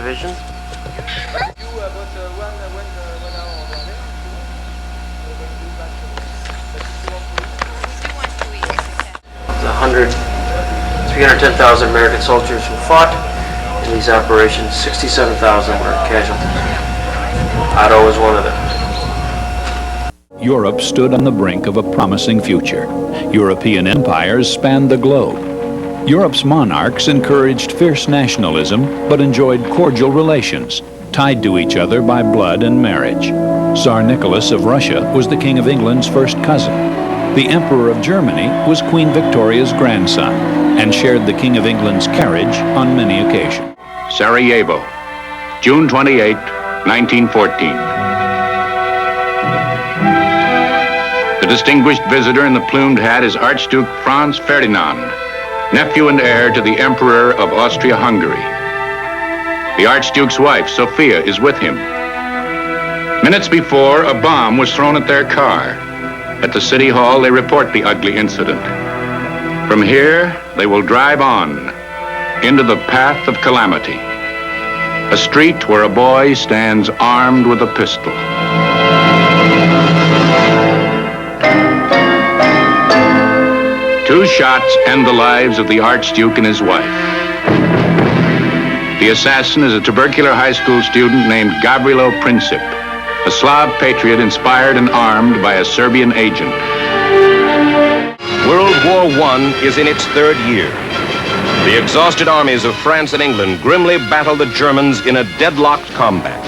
Division. The 310,000 American soldiers who fought in these operations, 67,000 were casualties. Otto was one of them. Europe stood on the brink of a promising future. European empires spanned the globe. Europe's monarchs encouraged fierce nationalism, but enjoyed cordial relations, tied to each other by blood and marriage. Tsar Nicholas of Russia was the King of England's first cousin. The Emperor of Germany was Queen Victoria's grandson, and shared the King of England's carriage on many occasions. Sarajevo, June 28, 1914. The distinguished visitor in the plumed hat is Archduke Franz Ferdinand, nephew and heir to the Emperor of Austria-Hungary. The Archduke's wife, Sophia, is with him. Minutes before, a bomb was thrown at their car. At the City Hall, they report the ugly incident. From here, they will drive on into the path of calamity. A street where a boy stands armed with a pistol. Two shots end the lives of the Archduke and his wife. The assassin is a tubercular high school student named Gavrilo Princip, a Slav patriot inspired and armed by a Serbian agent. World War I is in its third year. The exhausted armies of France and England grimly battle the Germans in a deadlocked combat.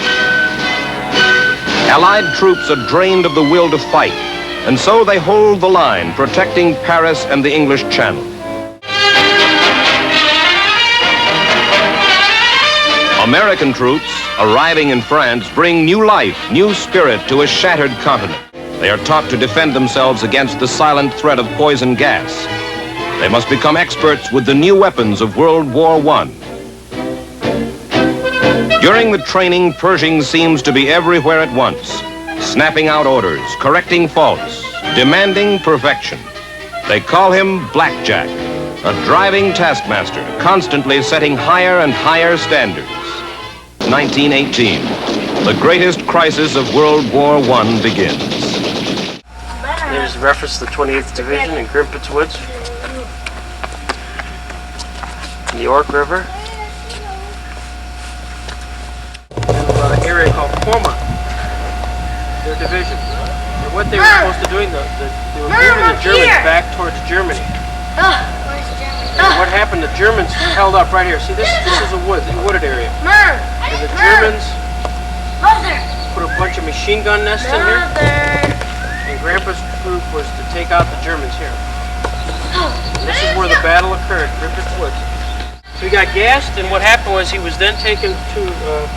Allied troops are drained of the will to fight, and so they hold the line, protecting Paris and the English Channel. American troops arriving in France bring new life, new spirit to a shattered continent. They are taught to defend themselves against the silent threat of poison gas. They must become experts with the new weapons of World War I. During the training, Pershing seems to be everywhere at once, snapping out orders, correcting faults, demanding perfection. They call him Blackjack, a driving taskmaster, constantly setting higher and higher standards. 1918, the greatest crisis of World War I begins. There's reference to the 28th Division in Grimpets Woods, in the York River. An area called Poma, their division. And what they were supposed to do, they were moving the Germans back towards Germany. And what happened, the Germans held up right here. See, this is a wooded area. And the Germans put a bunch of machine gun nests in here. And Grandpa's group was to take out the Germans here. And this is where the battle occurred, Grimpets Woods. So he got gassed, and what happened was he was then taken to the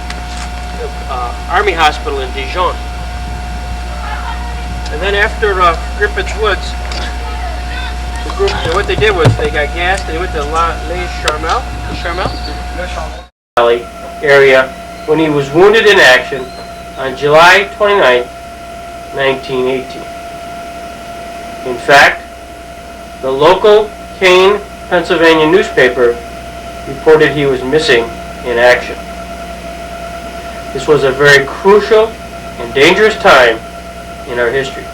Army Hospital in Dijon. And then after Grimpets Woods, the group, what they did was they got gassed, and they went to Les Charmel Valley area when he was wounded in action on July 29, 1918. In fact, the local Kane, Pennsylvania newspaper reported he was missing in action. This was a very crucial and dangerous time in our history.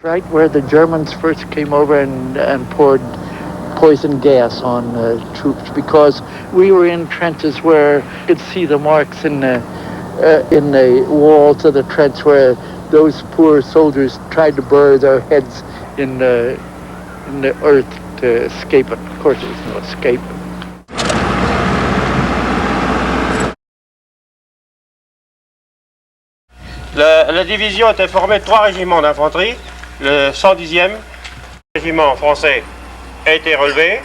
Right where the Germans first came over and poured poison gas on troops, because we were in trenches where you could see the marks in the walls of the trench where those poor soldiers tried to bury their heads in the earth to escape it. Of course, there was no escape. La division était formée de 3 régiments d'infanterie. Le 110e régiment français a été relevé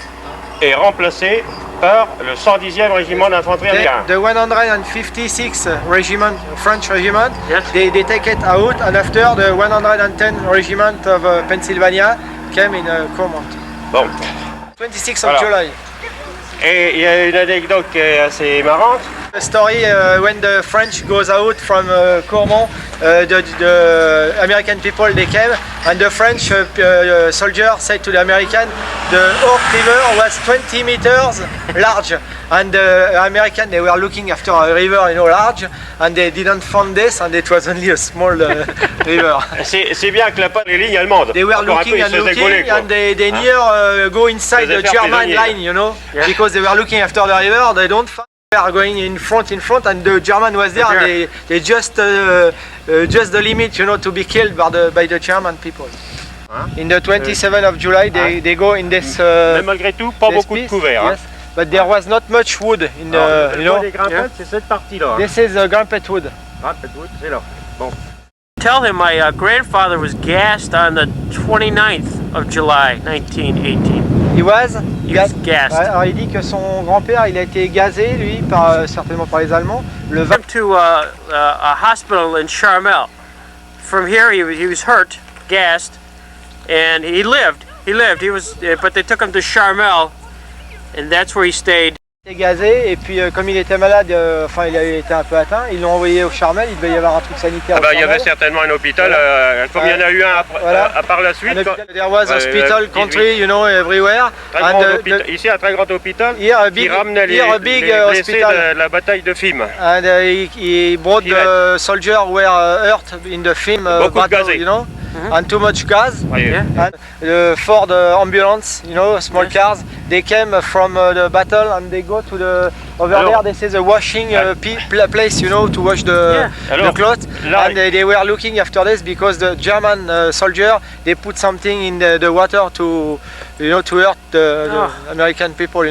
et remplacé par le 110e régiment d'infanterie américain. The 156th regiment, French regiment, Yes. they take it out, and after the 110 regiment of Pennsylvania came in command. Bon. 26th of July. Et il y a une anecdote qui est assez marrante. The story when the French goes out from Courmont, the American people they came, and the French soldier said to the American, the Ourk River was 20 meters large, and the American they were looking after a river, large, and they didn't find this, and it was only a small river. C'est bien que la pas les lignes allemandes. They were looking and looking, and they near go inside the German line, Yeah. because they were looking after the river. They don't find they are going in front, and the German was there, and they just the limit, to be killed by the German people. In the 27th of July, they go in this. Mais malgré tout, pas beaucoup de piece, couverts. yes, but there was not much wood in the, Les grimpettes, c'est cette partie-là. This is Grampet wood. Grimpettes wood, c'est là. Bon. Tell him my grandfather was gassed on the 29th of July, 1918. He was gassed. Alors il dit que son grand-père, il a été gazé, lui, certainement par les Allemands. Le Went to a hospital in Charmel. From here, he was hurt, gassed, and he lived. But they took him to Charmel, and that's where he stayed. Il était gazé, et puis comme il était malade, il a été un peu atteint, ils l'ont envoyé au Charmel. Il devait y avoir un truc sanitaire. Il y avait certainement un hôpital, comme il y en a eu un à par la suite. There was hospital country, everywhere. Ici, un très grand hôpital qui ramenait les blessés de la bataille de Fim. And he brought the soldiers who were hurt in the Fim battle, and too much gas. And the Ford ambulance, small cars, they came from the battle, and they go to there. This is a washing place, to wash the clothes. And they were looking after this because the German soldier, they put something in the water to hurt the American people,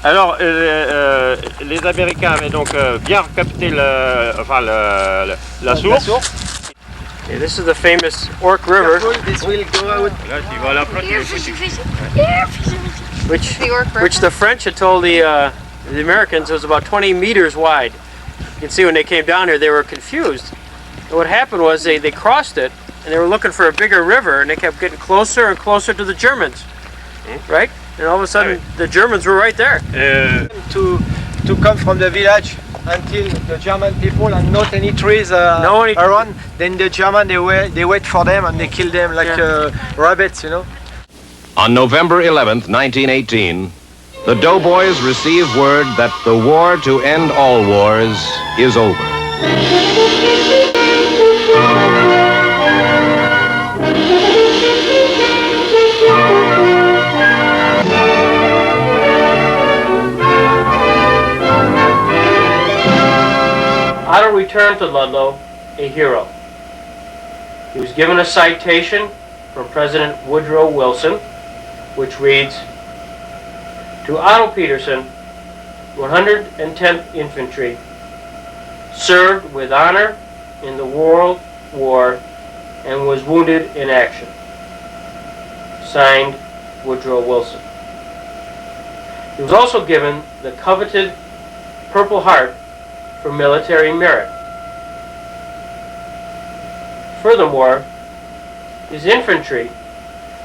Alors, les Américains avaient donc bien capté la source. Yeah, this is the famous Ourk River, This will go out. Là, tu vas l'approcher. which the French had told the Americans was about 20 meters wide. You can see when they came down here, they were confused. And what happened was they crossed it, and they were looking for a bigger river, and they kept getting closer and closer to the Germans, right? And all of a sudden, the Germans were right there. To come from the village until the German people, and not any trees around. Then the German they wait for them, and they kill them like rabbits, On November 11th, 1918, the Doughboys receive word that the war to end all wars is over. Otto returned to Ludlow a hero. He was given a citation from President Woodrow Wilson, which reads, "To Otto Peterson, 110th Infantry, served with honor in the World War and was wounded in action." Signed, Woodrow Wilson. He was also given the coveted Purple Heart for military merit. Furthermore, his infantry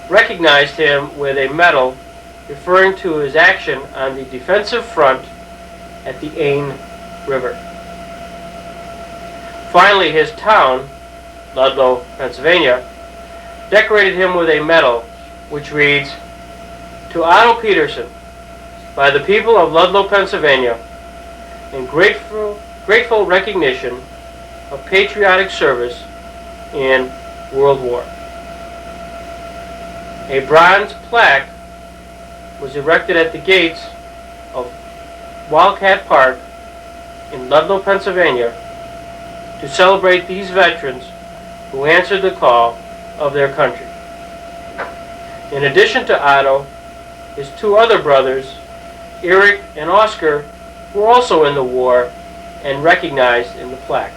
recognized him with a medal referring to his action on the defensive front at the Ain River. Finally, his town, Ludlow, Pennsylvania, decorated him with a medal which reads, "To Otto Peterson, by the people of Ludlow, Pennsylvania, in grateful recognition of patriotic service in World War." A bronze plaque was erected at the gates of Wildcat Park in Ludlow, Pennsylvania, to celebrate these veterans who answered the call of their country. In addition to Otto, his two other brothers, Eric and Oscar, were also in the war and recognized in the plaque.